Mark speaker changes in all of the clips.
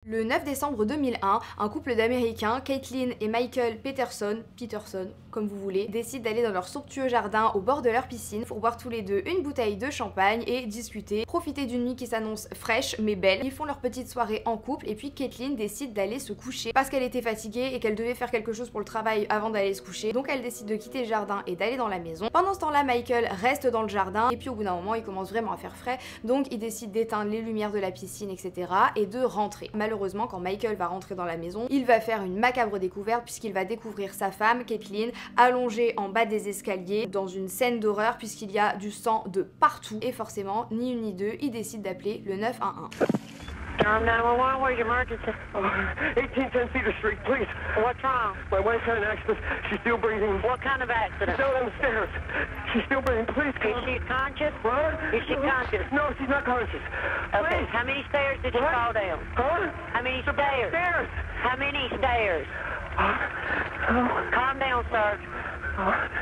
Speaker 1: Le 9 décembre 2001, un couple d'Américains, Caitlin et Michael Peterson, comme vous voulez, décident d'aller dans leur somptueux jardin au bord de leur piscine pour boire tous les deux une bouteille de champagne et discuter, profiter d'une nuit qui s'annonce fraîche mais belle. Ils font leur petite soirée en couple et puis Caitlin décide d'aller se coucher parce qu'elle était fatiguée et qu'elle devait faire quelque chose pour le travail avant d'aller se coucher. Donc elle décide de quitter le jardin et d'aller dans la maison. Pendant ce temps-là, Michael reste dans le jardin et puis au bout d'un moment, il commence vraiment à faire frais. Donc il décide d'éteindre les lumières de la piscine, etc. et de rentrer. Malheureusement, quand Michael va rentrer dans la maison, il va faire une macabre découverte puisqu'il va découvrir sa femme, Caitlin, allongée en bas des escaliers dans une scène d'horreur puisqu'il y a du sang de partout. Et forcément, ni une ni deux, il décide d'appeler le 911.
Speaker 2: Durham 911, where's your emergency?
Speaker 3: 1810 Cedar Street, please.
Speaker 2: What's wrong?
Speaker 3: My wife had an accident. She's still breathing.
Speaker 2: What kind of accident?
Speaker 3: Down on the stairs. She's still breathing. Please
Speaker 2: Is
Speaker 3: come.
Speaker 2: she conscious?
Speaker 3: What?
Speaker 2: Is she conscious?
Speaker 3: No, she's not conscious.
Speaker 2: Okay,
Speaker 3: Please.
Speaker 2: how many stairs did you
Speaker 3: What?
Speaker 2: fall down?
Speaker 3: Huh?
Speaker 2: How many stairs?
Speaker 3: Stairs.
Speaker 2: How many stairs? Calm down, sir.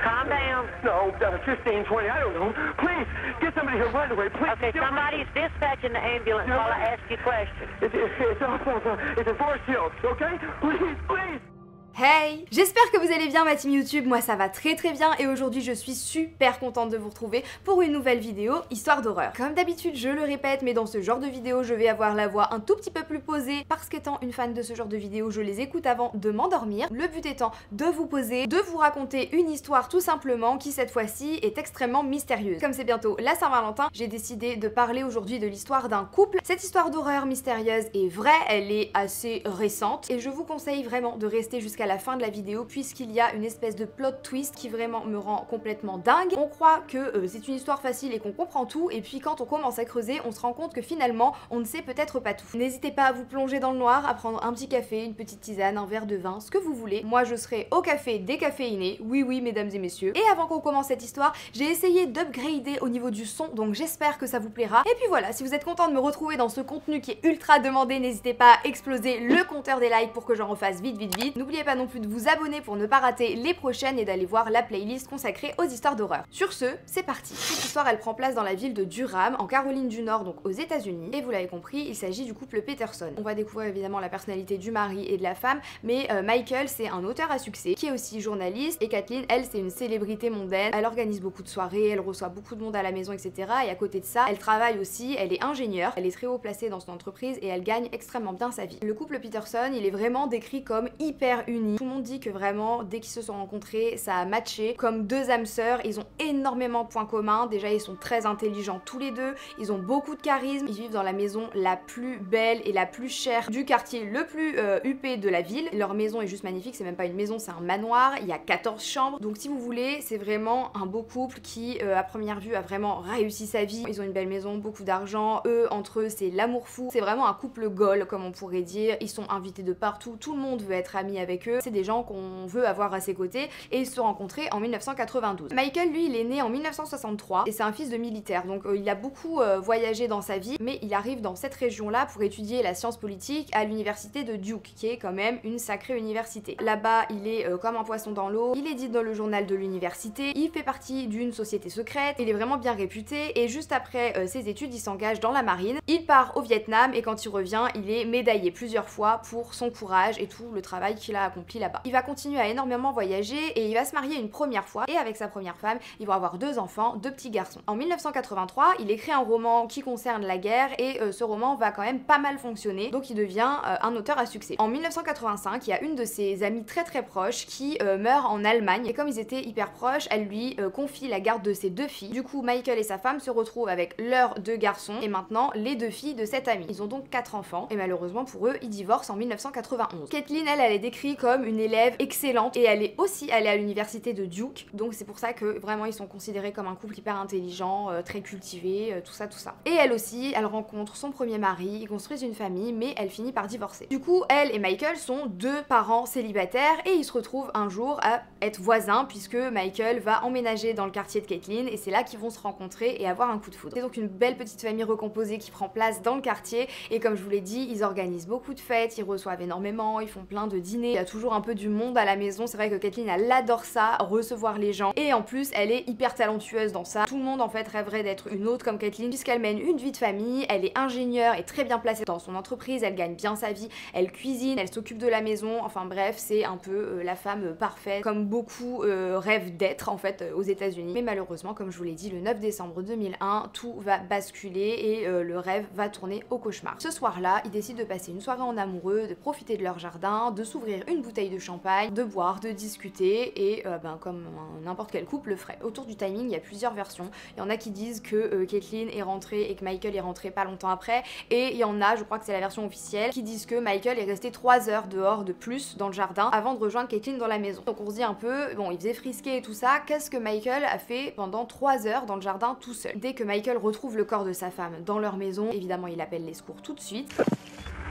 Speaker 2: Calm down.
Speaker 3: No, 15, 20, I don't know. Please, get somebody here right away, please.
Speaker 2: Okay, somebody's dispatching the ambulance while I ask you questions.
Speaker 3: It's a Forest Hills, okay? Please, please.
Speaker 1: Hey! J'espère que vous allez bien ma team YouTube, moi ça va très bien et aujourd'hui je suis super contente de vous retrouver pour une nouvelle vidéo histoire d'horreur. Comme d'habitude je le répète mais dans ce genre de vidéo je vais avoir la voix un tout petit peu plus posée parce qu'étant une fan de ce genre de vidéo je les écoute avant de m'endormir. Le but étant de vous poser, de vous raconter une histoire tout simplement qui cette fois-ci est extrêmement mystérieuse. Comme c'est bientôt la Saint-Valentin, j'ai décidé de parler aujourd'hui de l'histoire d'un couple. Cette histoire d'horreur mystérieuse est vraie, elle est assez récente et je vous conseille vraiment de rester jusqu'à la fin de la vidéo puisqu'il y a une espèce de plot twist qui vraiment me rend complètement dingue. On croit que c'est une histoire facile et qu'on comprend tout et puis quand on commence à creuser on se rend compte que finalement on ne sait peut-être pas tout. N'hésitez pas à vous plonger dans le noir, à prendre un petit café, une petite tisane, un verre de vin, ce que vous voulez. Moi je serai au café décaféiné, oui mesdames et messieurs. Et avant qu'on commence cette histoire, j'ai essayé d'upgrader au niveau du son donc j'espère que ça vous plaira. Et puis voilà, si vous êtes content de me retrouver dans ce contenu qui est ultra demandé, n'hésitez pas à exploser le compteur des likes pour que j'en refasse vite. N'oubliez pas non plus de vous abonner pour ne pas rater les prochaines et d'aller voir la playlist consacrée aux histoires d'horreur. Sur ce, c'est parti. Cette histoire elle prend place dans la ville de Durham, en Caroline du Nord, donc aux États-Unis. Et vous l'avez compris, il s'agit du couple Peterson. On va découvrir évidemment la personnalité du mari et de la femme, mais Michael c'est un auteur à succès qui est aussi journaliste et Caitlin elle c'est une célébrité mondaine. Elle organise beaucoup de soirées, elle reçoit beaucoup de monde à la maison etc. Et à côté de ça, elle travaille aussi, elle est ingénieure, elle est très haut placée dans son entreprise et elle gagne extrêmement bien sa vie. Le couple Peterson il est vraiment décrit comme hyper uni. Tout le monde dit que vraiment dès qu'ils se sont rencontrés ça a matché comme deux âmes sœurs. Ils ont énormément de points communs. Déjà ils sont très intelligents tous les deux, ils ont beaucoup de charisme, ils vivent dans la maison la plus belle et la plus chère du quartier le plus huppé de la ville. Leur maison est juste magnifique, c'est même pas une maison, c'est un manoir, il y a 14 chambres. Donc si vous voulez, c'est vraiment un beau couple qui à première vue a vraiment réussi sa vie. Ils ont une belle maison, beaucoup d'argent, eux entre eux c'est l'amour fou. C'est vraiment un couple goal comme on pourrait dire. Ils sont invités de partout, tout le monde veut être ami avec eux. C'est des gens qu'on veut avoir à ses côtés et ils se sont rencontrés en 1992. Michael lui il est né en 1963 et c'est un fils de militaire donc il a beaucoup voyagé dans sa vie mais il arrive dans cette région là pour étudier la science politique à l'université de Duke qui est quand même une sacrée université. Là-bas il est comme un poisson dans l'eau, il édite dans le journal de l'université, il fait partie d'une société secrète, il est vraiment bien réputé et juste après ses études il s'engage dans la marine, il part au Vietnam et quand il revient il est médaillé plusieurs fois pour son courage et tout le travail qu'il a accompli là-bas. Il va continuer à énormément voyager et il va se marier une première fois et avec sa première femme ils vont avoir deux enfants, deux petits garçons. En 1983 il écrit un roman qui concerne la guerre et ce roman va quand même pas mal fonctionner donc il devient un auteur à succès. En 1985 il y a une de ses amies très proches qui meurt en Allemagne et comme ils étaient hyper proches elle lui confie la garde de ses deux filles. Du coup Michael et sa femme se retrouvent avec leurs deux garçons et maintenant les deux filles de cette amie. Ils ont donc 4 enfants et malheureusement pour eux ils divorcent en 1991. Caitlin elle est décrite comme une élève excellente et elle est aussi allée à l'université de Duke donc c'est pour ça que vraiment ils sont considérés comme un couple hyper intelligent, très cultivé, tout ça. Et elle aussi, elle rencontre son premier mari, ils construisent une famille mais elle finit par divorcer. Du coup elle et Michael sont deux parents célibataires et ils se retrouvent un jour à être voisins puisque Michael va emménager dans le quartier de Caitlin et c'est là qu'ils vont se rencontrer et avoir un coup de foudre. C'est donc une belle petite famille recomposée qui prend place dans le quartier et comme je vous l'ai dit ils organisent beaucoup de fêtes, ils reçoivent énormément, ils font plein de dîners, il y a toujours toujours un peu du monde à la maison. C'est vrai que Caitlyn, elle adore ça, recevoir les gens, et en plus elle est hyper talentueuse dans ça. Tout le monde en fait rêverait d'être une autre comme Caitlyn puisqu'elle mène une vie de famille, elle est ingénieure et très bien placée dans son entreprise, elle gagne bien sa vie, elle cuisine, elle s'occupe de la maison, enfin bref, c'est un peu la femme parfaite comme beaucoup rêvent d'être en fait aux États-Unis. Mais malheureusement, comme je vous l'ai dit, le 9 décembre 2001, tout va basculer et le rêve va tourner au cauchemar. Ce soir-là, ils décident de passer une soirée en amoureux, de profiter de leur jardin, de s'ouvrir une bouteille de champagne, de boire, de discuter et comme n'importe quel couple le ferait. Autour du timing, il y a plusieurs versions. Il y en a qui disent que Caitlyn est rentrée et que Michael est rentré pas longtemps après, et il y en a, je crois que c'est la version officielle, qui disent que Michael est resté 3 heures dehors de plus dans le jardin avant de rejoindre Caitlyn dans la maison. Donc on se dit un peu, bon, il faisait frisquer et tout ça, qu'est-ce que Michael a fait pendant 3 heures dans le jardin tout seul? Dès que Michael retrouve le corps de sa femme dans leur maison, évidemment il appelle les secours tout de suite.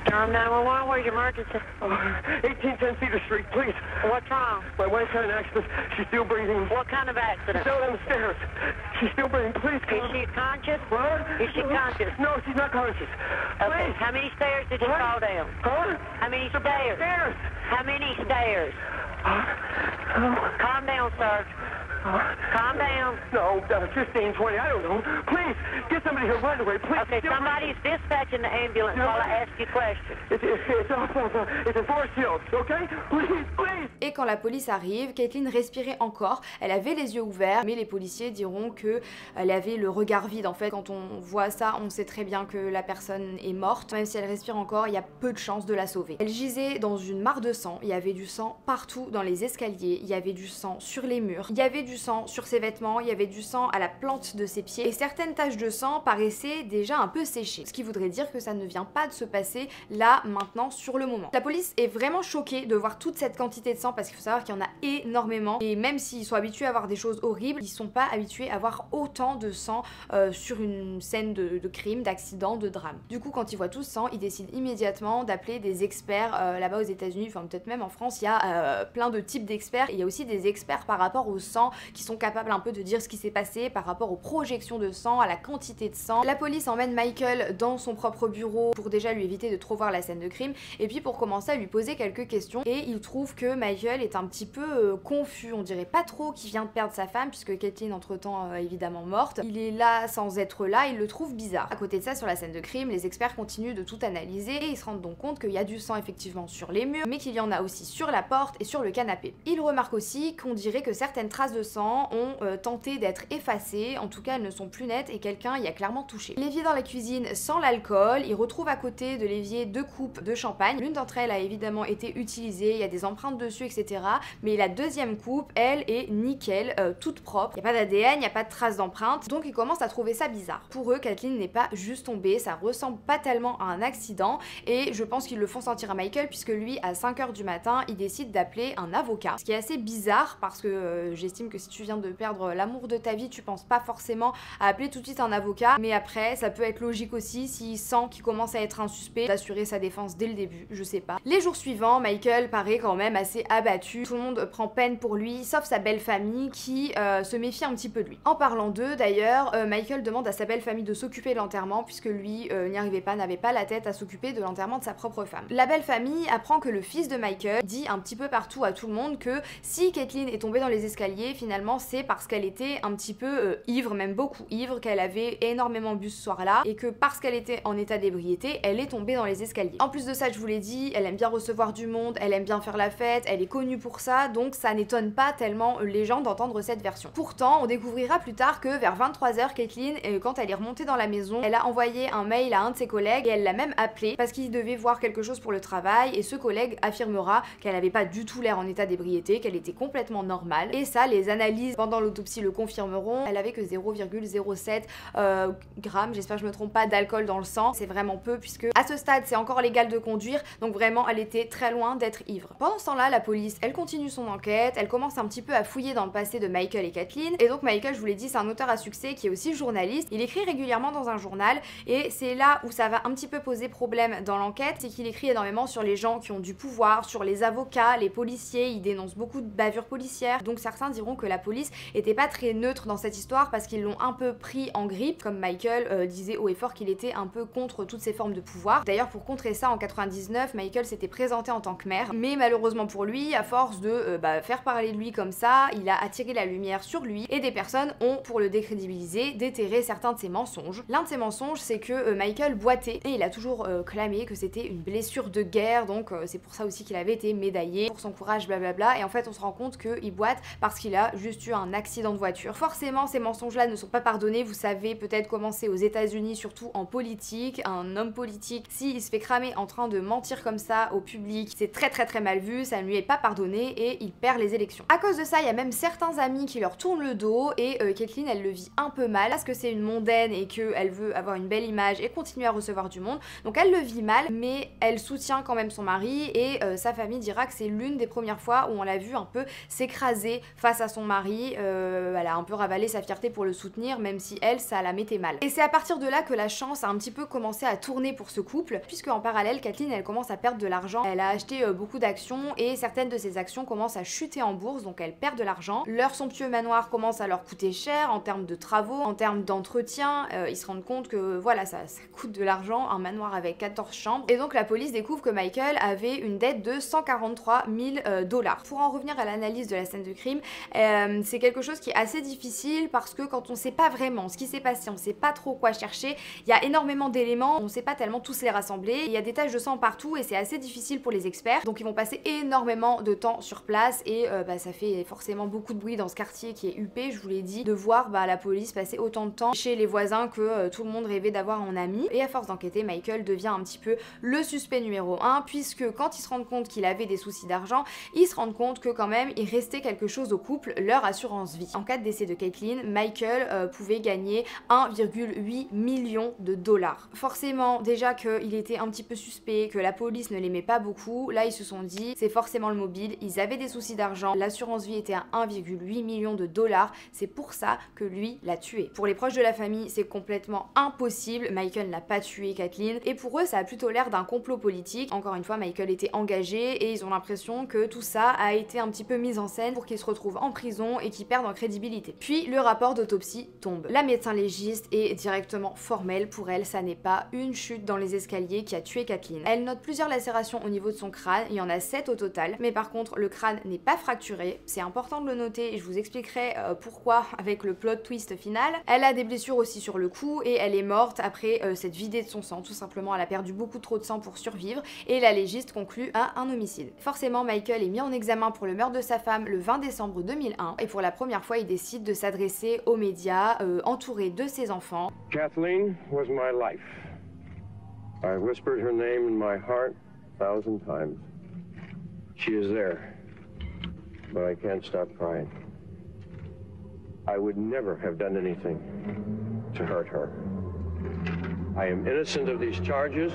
Speaker 2: 911, where's your emergency?
Speaker 3: 1810 Cedar Street, please.
Speaker 2: What's wrong?
Speaker 3: My wife had an accident. She's still breathing.
Speaker 2: What kind of accident?
Speaker 3: Down on the stairs. She's still breathing. Please
Speaker 2: Is
Speaker 3: come.
Speaker 2: she conscious?
Speaker 3: What?
Speaker 2: Is she conscious?
Speaker 3: No, she's not conscious.
Speaker 2: Okay.
Speaker 3: Please.
Speaker 2: How many stairs did you
Speaker 3: What?
Speaker 2: fall down?
Speaker 3: Huh?
Speaker 2: How many
Speaker 3: The back
Speaker 2: stairs?
Speaker 3: stairs.
Speaker 2: How many stairs? Calm down, sir. Calm down.
Speaker 3: No, 15, 20, I don't know. Please, get somebody here right away, please.
Speaker 2: Okay, somebody's dispatching the ambulance while I ask you questions.
Speaker 3: It's in Forest Hills, okay? Please, please.
Speaker 1: Et quand la police arrive, Caitlyn respirait encore, elle avait les yeux ouverts, mais les policiers diront que elle avait le regard vide. En fait, quand on voit ça, on sait très bien que la personne est morte. Même si elle respire encore, il y a peu de chances de la sauver. Elle gisait dans une mare de sang, il y avait du sang partout dans les escaliers, il y avait du sang sur les murs, il y avait du sang sur ses vêtements, il y avait du sang à la plante de ses pieds, et certaines taches de sang paraissaient déjà un peu séchées. Ce qui voudrait dire que ça ne vient pas de se passer là, maintenant, sur le moment. La police est vraiment choquée de voir toute cette quantité de sang parce qu'il faut savoir qu'il y en a énormément, et même s'ils sont habitués à voir des choses horribles, ils sont pas habitués à voir autant de sang sur une scène de crime, d'accident, de drame. Du coup, quand ils voient tout ce sang, ils décident immédiatement d'appeler des experts là-bas aux États-Unis, enfin peut-être même en France, il y a plein de types d'experts, et il y a aussi des experts par rapport au sang qui sont capables un peu de dire ce qui s'est passé par rapport aux projections de sang, à la quantité de sang. La police emmène Michael dans son propre bureau pour déjà lui éviter de trop voir la scène de crime, et puis pour commencer à lui poser quelques questions, et il trouve que Michael est un petit peu confus, on dirait pas trop qu'il vient de perdre sa femme puisque Caitlyn entre temps évidemment morte. Il est là sans être là, il le trouve bizarre. À côté de ça, sur la scène de crime, les experts continuent de tout analyser et ils se rendent donc compte qu'il y a du sang effectivement sur les murs, mais qu'il y en a aussi sur la porte et sur le canapé. Ils remarquent aussi qu'on dirait que certaines traces de sang ont tenté d'être effacées, en tout cas elles ne sont plus nettes et quelqu'un y a clairement touché. L'évier dans la cuisine sans l'alcool, ils retrouvent à côté de l'évier 2 coupes de champagne. L'une d'entre elles a évidemment été utilisée, il y a des empreintes dessus, etc. Mais la deuxième coupe, elle, est nickel, toute propre. Il n'y a pas d'ADN, il n'y a pas de traces d'empreintes, donc ils commencent à trouver ça bizarre. Pour eux, Caitlyn n'est pas juste tombée, ça ressemble pas tellement à un accident, et je pense qu'ils le font sentir à Michael puisque lui, à 5h du matin, il décide d'appeler un avocat. Ce qui est assez bizarre parce que j'estime que si tu viens de perdre l'amour de ta vie, tu penses pas forcément à appeler tout de suite un avocat, mais après, ça peut être logique aussi s'il sent qu'il commence à être un suspect, d'assurer sa défense dès le début, je sais pas. Les jours suivants, Michael paraît quand même assez abattu, tout le monde prend peine pour lui, sauf sa belle famille qui se méfie un petit peu de lui. En parlant d'eux d'ailleurs, Michael demande à sa belle famille de s'occuper de l'enterrement puisque lui n'y arrivait pas, n'avait pas la tête à s'occuper de l'enterrement de sa propre femme. La belle famille apprend que le fils de Michael dit un petit peu partout à tout le monde que si Caitlyn est tombée dans les escaliers, finalement c'est parce qu'elle était un petit peu ivre, même beaucoup ivre, qu'elle avait énormément bu ce soir-là et que parce qu'elle était en état d'ébriété, elle est tombée dans les escaliers. En plus de ça, je vous l'ai dit, elle aime bien recevoir du monde, elle aime bien faire la fête, elle est connue pour ça, donc ça n'étonne pas tellement les gens d'entendre cette version. Pourtant, on découvrira plus tard que vers 23h, Caitlyn, quand elle est remontée dans la maison, elle a envoyé un mail à un de ses collègues et elle l'a même appelé parce qu'il devait voir quelque chose pour le travail, et ce collègue affirmera qu'elle avait pas du tout l'air en état d'ébriété, qu'elle était complètement normale, et ça, les analyses pendant l'autopsie le confirmeront. Elle avait que 0,07 grammes, j'espère que je me trompe pas, d'alcool dans le sang. C'est vraiment peu puisque à ce stade c'est encore légal de conduire, donc vraiment elle était très loin d'être ivre. Pendant ce temps-là, la police, elle continue son enquête, elle commence un petit peu à fouiller dans le passé de Michael et Caitlyn, et donc Michael, je vous l'ai dit, c'est un auteur à succès qui est aussi journaliste. Il écrit régulièrement dans un journal, et c'est là où ça va un petit peu poser problème dans l'enquête, c'est qu'il écrit énormément sur les gens qui ont du pouvoir, sur les avocats, les policiers, il dénonce beaucoup de bavures policières, donc certains diront que que la police était pas très neutre dans cette histoire parce qu'ils l'ont un peu pris en grippe, comme Michael disait haut et fort qu'il était un peu contre toutes ces formes de pouvoir. D'ailleurs, pour contrer ça, en 99, Michael s'était présenté en tant que maire, mais malheureusement pour lui, à force de faire parler de lui comme ça, il a attiré la lumière sur lui et des personnes ont, pour le décrédibiliser, déterré certains de ses mensonges. L'un de ses mensonges, c'est que Michael boitait et il a toujours clamé que c'était une blessure de guerre, donc c'est pour ça aussi qu'il avait été médaillé pour son courage, blablabla. Et en fait, on se rend compte qu'il boite parce qu'il a juste eu un accident de voiture. Forcément, ces mensonges-là ne sont pas pardonnés. Vous savez peut-être comment c'est aux États-Unis, surtout en politique. Un homme politique, s'il se fait cramer en train de mentir comme ça au public, c'est très mal vu, ça ne lui est pas pardonné et il perd les élections. À cause de ça, il y a même certains amis qui leur tournent le dos et Caitlyn, elle le vit un peu mal parce que c'est une mondaine et qu'elle veut avoir une belle image et continuer à recevoir du monde. Donc elle le vit mal, mais elle soutient quand même son mari et sa famille dira que c'est l'une des premières fois où on l'a vu un peu s'écraser face à son mari. Elle a un peu ravalé sa fierté pour le soutenir, même si elle, ça la mettait mal. Et c'est à partir de là que la chance a un petit peu commencé à tourner pour ce couple, puisque en parallèle, Caitlyn, elle commence à perdre de l'argent. Elle a acheté beaucoup d'actions et certaines de ces actions commencent à chuter en bourse, donc elle perd de l'argent. Leur somptueux manoir commence à leur coûter cher en termes de travaux, en termes d'entretien. Ils se rendent compte que voilà, ça coûte de l'argent, un manoir avec 14 chambres. Et donc la police découvre que Michael avait une dette de 143 000 $. Pour en revenir à l'analyse de la scène de crime, c'est quelque chose qui est assez difficile parce que quand on sait pas vraiment ce qui s'est passé, on sait pas trop quoi chercher, il y a énormément d'éléments, on sait pas tellement tous les rassembler, il y a des taches de sang partout et c'est assez difficile pour les experts, donc ils vont passer énormément de temps sur place et ça fait forcément beaucoup de bruit dans ce quartier qui est huppé, je vous l'ai dit, de voir la police passer autant de temps chez les voisins que tout le monde rêvait d'avoir en ami. Et à force d'enquêter, Michael devient un petit peu le suspect numéro 1, puisque quand ils se rendent compte qu'il avait des soucis d'argent, ils se rendent compte que quand même il restait quelque chose au couple, leur assurance vie. En cas de décès de Caitlyn, Michael pouvait gagner 1,8 million $. Forcément, déjà qu'il était un petit peu suspect, que la police ne l'aimait pas beaucoup, là ils se sont dit c'est forcément le mobile, ils avaient des soucis d'argent, l'assurance vie était à 1,8 million $, c'est pour ça que lui l'a tué. Pour les proches de la famille, c'est complètement impossible, Michael n'a pas tué Caitlyn, et pour eux ça a plutôt l'air d'un complot politique. Encore une fois, Michael était engagé et ils ont l'impression que tout ça a été un petit peu mis en scène pour qu'il se retrouve en prison et qu'il perde en crédibilité. Puis le rapport d'autopsie tombe. La médecin légiste est directement formelle, pour elle ça n'est pas une chute dans les escaliers qui a tué Caitlyn. Elle note plusieurs lacérations au niveau de son crâne, il y en a 7 au total, mais par contre le crâne n'est pas fracturé, c'est important de le noter et je vous expliquerai pourquoi avec le plot twist final. Elle a des blessures aussi sur le cou et elle est morte après s'être vidée de son sang, tout simplement elle a perdu beaucoup trop de sang pour survivre et la légiste conclut à un homicide. Forcément Michael est mis en examen pour le meurtre de sa femme le 20 décembre 2001 et pour la première fois il décide de s'adresser aux médias entouré de ses enfants.
Speaker 3: Kathleen was my life. I whispered her name in my heart 1,000 times. She is there, but I can't stop crying. I would never have done anything to hurt her. I am innocent of these charges,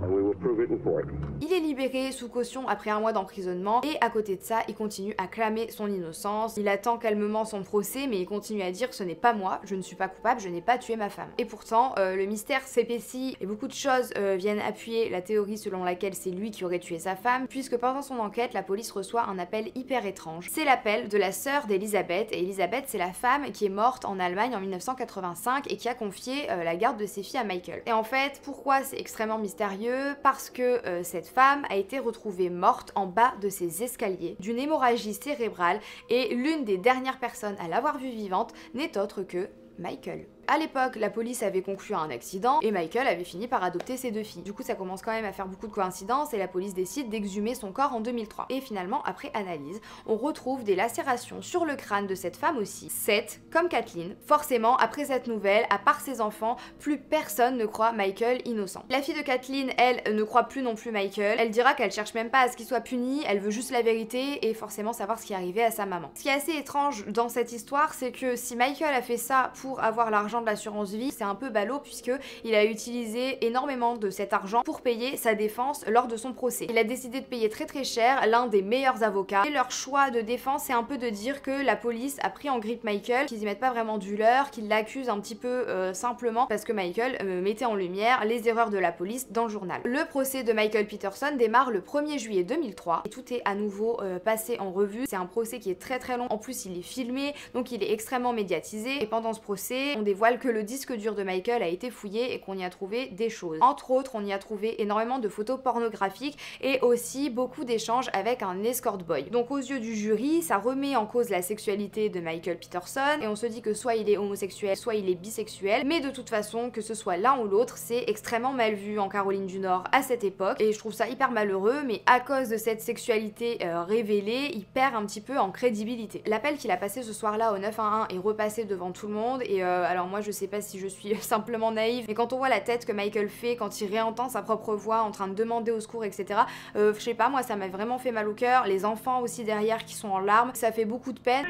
Speaker 3: and we will prove it in court.
Speaker 1: Il est libéré sous caution après 1 mois d'emprisonnement et à côté de ça, il continue à clamer son innocence. Il attend calmement son procès mais il continue à dire ce n'est pas moi, je ne suis pas coupable, je n'ai pas tué ma femme. Et pourtant, le mystère s'épaissit et beaucoup de choses viennent appuyer la théorie selon laquelle c'est lui qui aurait tué sa femme, puisque pendant son enquête, la police reçoit un appel hyper étrange. C'est l'appel de la sœur d'Elisabeth et Elisabeth c'est la femme qui est morte en Allemagne en 1985 et qui a confié la garde de ses filles à Michael. Et en fait, pourquoi c'est extrêmement mystérieux? Parce que cette femme a été retrouvée morte en bas de ses escaliers d'une hémorragie cérébrale et l'une des dernières personnes à l'avoir vue vivante n'est autre que Michael. À l'époque, la police avait conclu à un accident et Michael avait fini par adopter ses 2 filles. Du coup, ça commence quand même à faire beaucoup de coïncidences et la police décide d'exhumer son corps en 2003. Et finalement, après analyse, on retrouve des lacérations sur le crâne de cette femme aussi. 7, comme Caitlyn. Forcément, après cette nouvelle, à part ses enfants, plus personne ne croit Michael innocent. La fille de Caitlyn, elle, ne croit plus non plus Michael. Elle dira qu'elle cherche même pas à ce qu'il soit puni, elle veut juste la vérité et forcément savoir ce qui est arrivé à sa maman. Ce qui est assez étrange dans cette histoire, c'est que si Michael a fait ça pour avoir l'argent de l'assurance vie. C'est un peu ballot puisque il a utilisé énormément de cet argent pour payer sa défense lors de son procès. Il a décidé de payer très très cher l'un des meilleurs avocats et leur choix de défense c'est un peu de dire que la police a pris en grippe Michael, qu'ils y mettent pas vraiment du leur, qu'ils l'accusent un petit peu simplement parce que Michael mettait en lumière les erreurs de la police dans le journal. Le procès de Michael Peterson démarre le 1er juillet 2003 et tout est à nouveau passé en revue. C'est un procès qui est très très long, en plus il est filmé donc il est extrêmement médiatisé et pendant ce procès on dévoile que le disque dur de Michael a été fouillé et qu'on y a trouvé des choses. Entre autres on y a trouvé énormément de photos pornographiques et aussi beaucoup d'échanges avec un escort boy. Donc aux yeux du jury ça remet en cause la sexualité de Michael Peterson et on se dit que soit il est homosexuel soit il est bisexuel, mais de toute façon que ce soit l'un ou l'autre c'est extrêmement mal vu en Caroline du Nord à cette époque et je trouve ça hyper malheureux, mais à cause de cette sexualité révélée il perd un petit peu en crédibilité. L'appel qu'il a passé ce soir-là au 911 est repassé devant tout le monde et alors moi je sais pas si je suis simplement naïve, mais quand on voit la tête que Michael fait quand il réentend sa propre voix en train de demander au secours etc, je sais pas, moi ça m'a vraiment fait mal au cœur, les enfants aussi derrière qui sont en larmes, ça fait beaucoup de peine.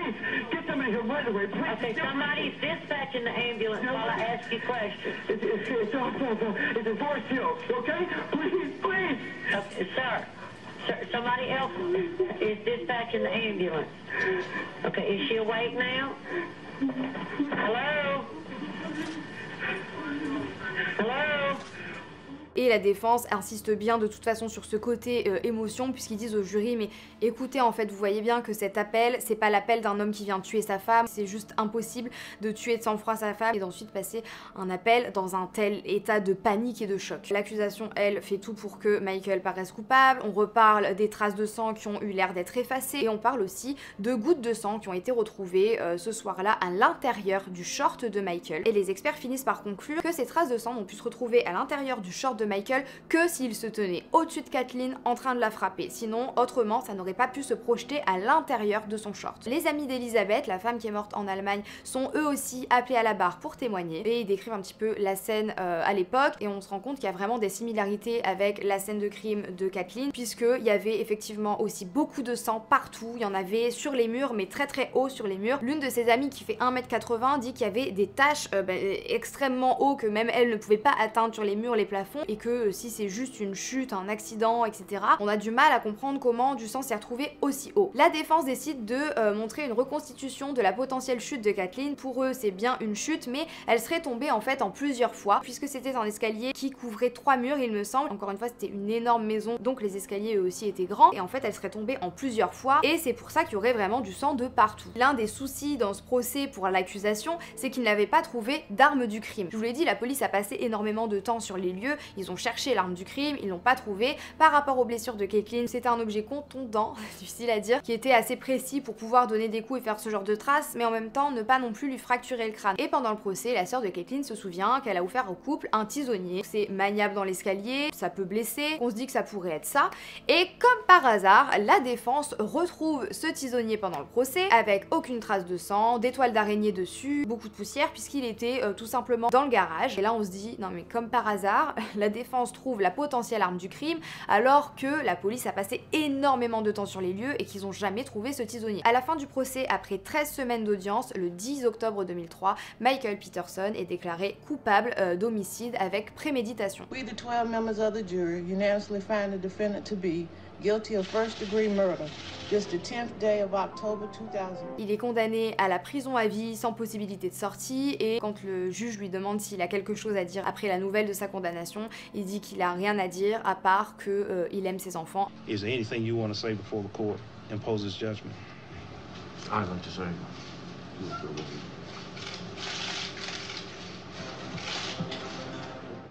Speaker 2: Okay, somebody's dispatching the ambulance while I ask you questions.
Speaker 4: It's a voice hill, okay? Please.
Speaker 2: Okay, sir, somebody else is dispatching the ambulance. Okay, is she awake now? Hello? Hello?
Speaker 1: Et la défense insiste bien de toute façon sur ce côté émotion puisqu'ils disent au jury mais écoutez en fait vous voyez bien que cet appel c'est pas l'appel d'un homme qui vient tuer sa femme, c'est juste impossible de tuer de sang-froid sa femme et d'ensuite passer un appel dans un tel état de panique et de choc. L'accusation elle fait tout pour que Michael paraisse coupable, on reparle des traces de sang qui ont eu l'air d'être effacées et on parle aussi de gouttes de sang qui ont été retrouvées ce soir-là à l'intérieur du short de Michael et les experts finissent par conclure que ces traces de sang n'ont pu se retrouver à l'intérieur du short de Michael que s'il se tenait au-dessus de Kathleen en train de la frapper. Sinon, autrement, ça n'aurait pas pu se projeter à l'intérieur de son short. Les amis d'Elisabeth, la femme qui est morte en Allemagne, sont eux aussi appelés à la barre pour témoigner et ils décrivent un petit peu la scène à l'époque et on se rend compte qu'il y a vraiment des similarités avec la scène de crime de Kathleen puisqu'il y avait effectivement aussi beaucoup de sang partout, il y en avait sur les murs mais très très haut sur les murs. L'une de ses amies qui fait 1m80 dit qu'il y avait des taches extrêmement haut que même elle ne pouvait pas atteindre sur les murs, les plafonds et que si c'est juste une chute, un accident, etc. on a du mal à comprendre comment du sang s'est retrouvé aussi haut. La défense décide de montrer une reconstitution de la potentielle chute de Kathleen. Pour eux c'est bien une chute mais elle serait tombée en fait en plusieurs fois puisque c'était un escalier qui couvrait 3 murs il me semble. Encore une fois c'était une énorme maison donc les escaliers eux aussi étaient grands et en fait elle serait tombée en plusieurs fois et c'est pour ça qu'il y aurait vraiment du sang de partout. L'un des soucis dans ce procès pour l'accusation c'est qu'ils n'avaient pas trouvé d'arme du crime. Je vous l'ai dit, la police a passé énormément de temps sur les lieux, ils ont cherché l'arme du crime, ils l'ont pas trouvé. Par rapport aux blessures de Kathleen, c'était un objet contondant, difficile à dire, qui était assez précis pour pouvoir donner des coups et faire ce genre de traces, mais en même temps ne pas non plus lui fracturer le crâne. Et pendant le procès, la sœur de Kathleen se souvient qu'elle a offert au couple un tisonnier. C'est maniable dans l'escalier, ça peut blesser, on se dit que ça pourrait être ça. Et comme par hasard, la défense retrouve ce tisonnier pendant le procès avec aucune trace de sang, des toiles d'araignée dessus, beaucoup de poussière puisqu'il était tout simplement dans le garage. Et là on se dit non mais comme par hasard, la défense trouve la potentielle arme du crime alors que la police a passé énormément de temps sur les lieux et qu'ils n'ont jamais trouvé ce tisonnier. À la fin du procès, après 13 semaines d'audience, le 10 octobre 2003, Michael Peterson est déclaré coupable d'homicide avec préméditation.
Speaker 5: We, the 12 members of the jury, unanimously find the defendant to be guilty of first-degree murder. Just the 10th day of October 2000.
Speaker 1: Il est condamné à la prison à vie sans possibilité de sortie et quand le juge lui demande s'il a quelque chose à dire après la nouvelle de sa condamnation, il dit qu'il a rien à dire à part que il aime ses enfants.
Speaker 6: Is there anything you want to say before the court imposes judgment?
Speaker 3: I'd like to say.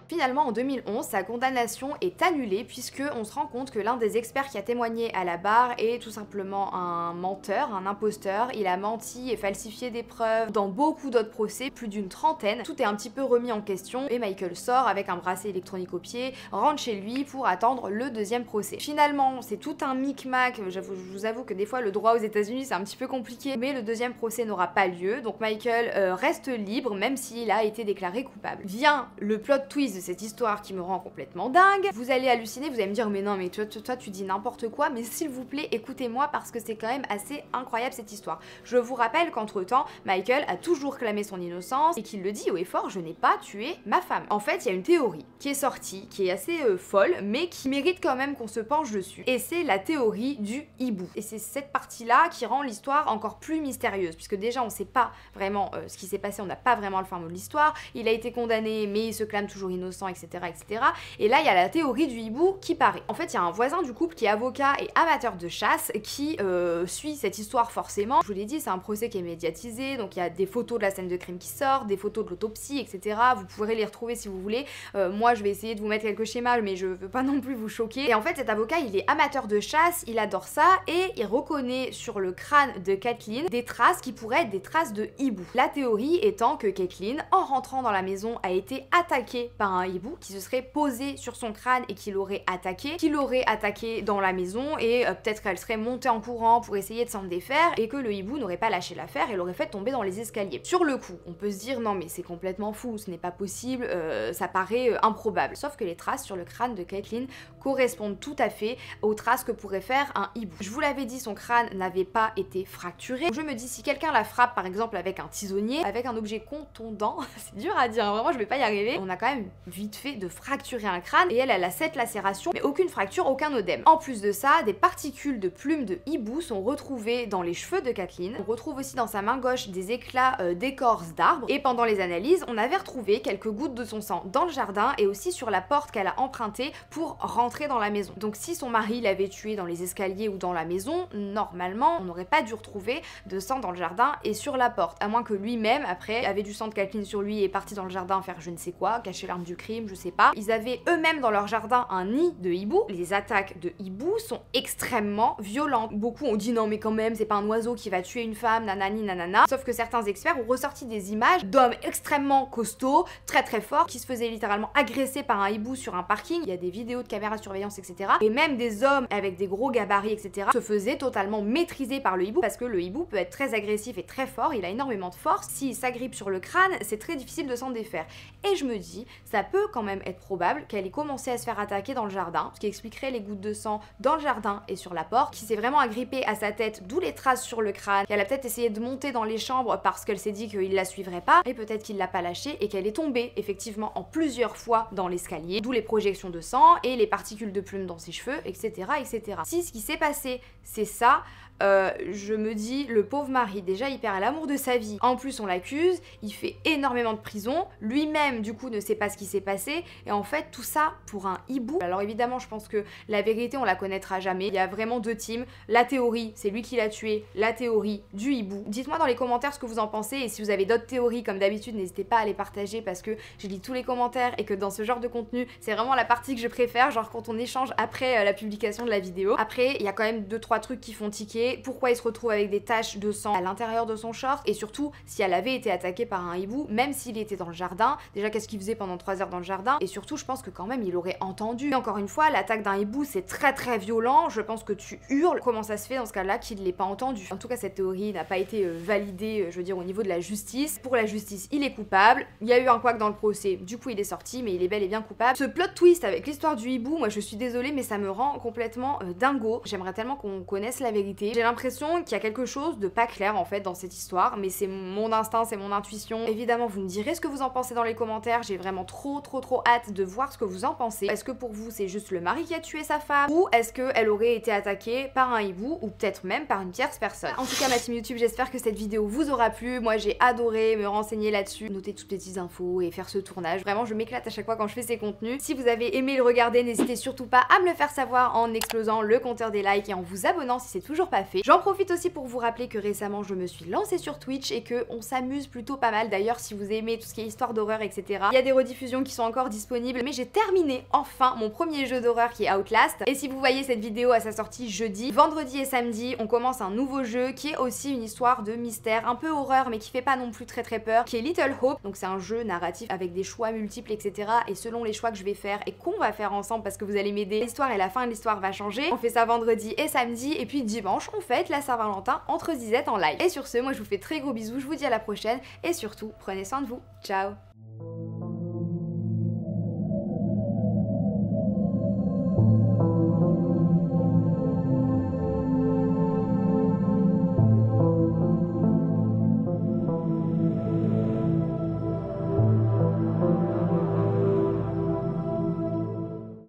Speaker 1: Finalement, en 2011, sa condamnation est annulée puisque on se rend compte que l'un des experts qui a témoigné à la barre est tout simplement un menteur, un imposteur. Il a menti et falsifié des preuves dans beaucoup d'autres procès, plus d'une trentaine. Tout est un petit peu remis en question et Michael sort avec un bracelet électronique au pied, rentre chez lui pour attendre le deuxième procès. Finalement, c'est tout un micmac. Je vous avoue que des fois le droit aux États-Unis c'est un petit peu compliqué, mais le deuxième procès n'aura pas lieu. Donc Michael reste libre même s'il a été déclaré coupable. Vient le plot twist de cette histoire qui me rend complètement dingue. Vous allez halluciner, vous allez me dire mais non mais toi tu dis n'importe quoi, mais s'il vous plaît écoutez-moi parce que c'est quand même assez incroyable cette histoire. Je vous rappelle qu'entre temps Michael a toujours clamé son innocence et qu'il le dit haut et fort, je n'ai pas tué ma femme. En fait il y a une théorie qui est sortie, qui est assez folle mais qui mérite quand même qu'on se penche dessus, et c'est la théorie du hibou. Et c'est cette partie là qui rend l'histoire encore plus mystérieuse puisque déjà on sait pas vraiment ce qui s'est passé, on n'a pas vraiment le fin mot de l'histoire, il a été condamné mais il se clame toujours innocent, etc. etc. Et là il y a la théorie du hibou qui paraît. En fait il y a un voisin du couple qui est avocat et amateur de chasse qui suit cette histoire forcément. Je vous l'ai dit, c'est un procès qui est médiatisé, donc il y a des photos de la scène de crime qui sortent, des photos de l'autopsie, etc. Vous pourrez les retrouver si vous voulez. Moi je vais essayer de vous mettre quelques schémas mais je veux pas non plus vous choquer. Et en fait cet avocat il est amateur de chasse, il adore ça et il reconnaît sur le crâne de Kathleen des traces qui pourraient être des traces de hibou. La théorie étant que Kathleen, en rentrant dans la maison, a été attaquée par un hibou qui se serait posé sur son crâne et qui l'aurait attaqué dans la maison et peut-être qu'elle serait montée en courant pour essayer de s'en défaire et que le hibou n'aurait pas lâché l'affaire et l'aurait fait tomber dans les escaliers. Sur le coup, on peut se dire non mais c'est complètement fou, ce n'est pas possible, ça paraît improbable. Sauf que les traces sur le crâne de Kathleen correspondent tout à fait aux traces que pourrait faire un hibou. Je vous l'avais dit, son crâne n'avait pas été fracturé. Je me dis si quelqu'un la frappe par exemple avec un tisonnier, avec un objet contondant, c'est dur à dire, hein, vraiment je vais pas y arriver, on a quand même vite fait de fracturer un crâne et elle a 7 lacérations mais aucune fracture, aucun œdème. En plus de ça, des particules de plumes de hibou sont retrouvées dans les cheveux de Kathleen. On retrouve aussi dans sa main gauche des éclats d'écorce d'arbres et pendant les analyses, on avait retrouvé quelques gouttes de son sang dans le jardin et aussi sur la porte qu'elle a empruntée pour rentrer dans la maison. Donc si son mari l'avait tuée dans les escaliers ou dans la maison, normalement on n'aurait pas dû retrouver de sang dans le jardin et sur la porte, à moins que lui-même après avait du sang de Kathleen sur lui et est parti dans le jardin faire je ne sais quoi, cacher l'arme du crime, je sais pas. Ils avaient eux-mêmes dans leur jardin un nid de hibou. Les attaques de hibou sont extrêmement violentes. Beaucoup ont dit non mais quand même c'est pas un oiseau qui va tuer une femme, nanani nanana. Sauf que certains experts ont ressorti des images d'hommes extrêmement costauds, très très forts, qui se faisaient littéralement agresser par un hibou sur un parking. Il y a des vidéos de caméras de surveillance, etc. Et même des hommes avec des gros gabarits, etc. se faisaient totalement maîtriser par le hibou parce que le hibou peut être très agressif et très fort, il a énormément de force. S'il s'agrippe sur le crâne, c'est très difficile de s'en défaire. Et je me dis, ça peut quand même être probable qu'elle ait commencé à se faire attaquer dans le jardin, ce qui expliquerait les gouttes de sang dans le jardin et sur la porte, qui s'est vraiment agrippée à sa tête, d'où les traces sur le crâne. Elle a peut-être essayé de monter dans les chambres parce qu'elle s'est dit qu'il la suivrait pas, et peut-être qu'il l'a pas lâchée et qu'elle est tombée effectivement en plusieurs fois dans l'escalier, d'où les projections de sang et les particules de plumes dans ses cheveux, etc. etc. Si ce qui s'est passé, c'est ça, je me dis, le pauvre mari, déjà il perd l'amour de sa vie, en plus on l'accuse, il fait énormément de prison, lui-même du coup ne sait pas ce qui s'est passé, et en fait tout ça pour un hibou. Alors évidemment je pense que la vérité on la connaîtra jamais, il y a vraiment deux teams, la théorie c'est lui qui l'a tué, la théorie du hibou. Dites-moi dans les commentaires ce que vous en pensez, et si vous avez d'autres théories comme d'habitude n'hésitez pas à les partager parce que je lis tous les commentaires et que dans ce genre de contenu c'est vraiment la partie que je préfère, genre quand on échange après la publication de la vidéo. Après il y a quand même 2-3 trucs qui font tiquer. Pourquoi il se retrouve avec des taches de sang à l'intérieur de son short, et surtout si elle avait été attaquée par un hibou, même s'il était dans le jardin, déjà qu'est-ce qu'il faisait pendant 3 heures dans le jardin, et surtout je pense que quand même il aurait entendu. Et encore une fois, l'attaque d'un hibou c'est très très violent, je pense que tu hurles, comment ça se fait dans ce cas-là qu'il ne l'ait pas entendu? En tout cas cette théorie n'a pas été validée, je veux dire au niveau de la justice. Pour la justice il est coupable, il y a eu un couac dans le procès, du coup il est sorti mais il est bel et bien coupable. Ce plot twist avec l'histoire du hibou, moi je suis désolée mais ça me rend complètement dingo. J'aimerais tellement qu'on connaisse la vérité. J'ai l'impression qu'il y a quelque chose de pas clair en fait dans cette histoire, mais c'est mon instinct, c'est mon intuition. Évidemment vous me direz ce que vous en pensez dans les commentaires, j'ai vraiment trop hâte de voir ce que vous en pensez. Est-ce que pour vous c'est juste le mari qui a tué sa femme, ou est-ce qu'elle aurait été attaquée par un hibou, ou peut-être même par une tierce personne? En tout cas ma team YouTube, j'espère que cette vidéo vous aura plu. Moi j'ai adoré me renseigner là-dessus, noter toutes les petites infos et faire ce tournage. Vraiment je m'éclate à chaque fois quand je fais ces contenus. Si vous avez aimé le regarder, n'hésitez surtout pas à me le faire savoir en explosant le compteur des likes et en vous abonnant si c'est toujours pas fait. J'en profite aussi pour vous rappeler que récemment je me suis lancée sur Twitch et que on s'amuse plutôt pas mal. D'ailleurs si vous aimez tout ce qui est histoire d'horreur, etc., il y a des rediffusions qui sont encore disponibles, mais j'ai terminé enfin mon premier jeu d'horreur qui est Outlast. Et si vous voyez cette vidéo à sa sortie jeudi, vendredi et samedi on commence un nouveau jeu qui est aussi une histoire de mystère, un peu horreur mais qui fait pas non plus très peur, qui est Little Hope. Donc c'est un jeu narratif avec des choix multiples, etc., et selon les choix que je vais faire et qu'on va faire ensemble parce que vous allez m'aider, l'histoire et la fin de l'histoire va changer. On fait ça vendredi et samedi, et puis dimanche on fête la Saint-Valentin entre zizettes en live. Et sur ce, moi je vous fais très gros bisous, je vous dis à la prochaine, et surtout prenez soin de vous, ciao.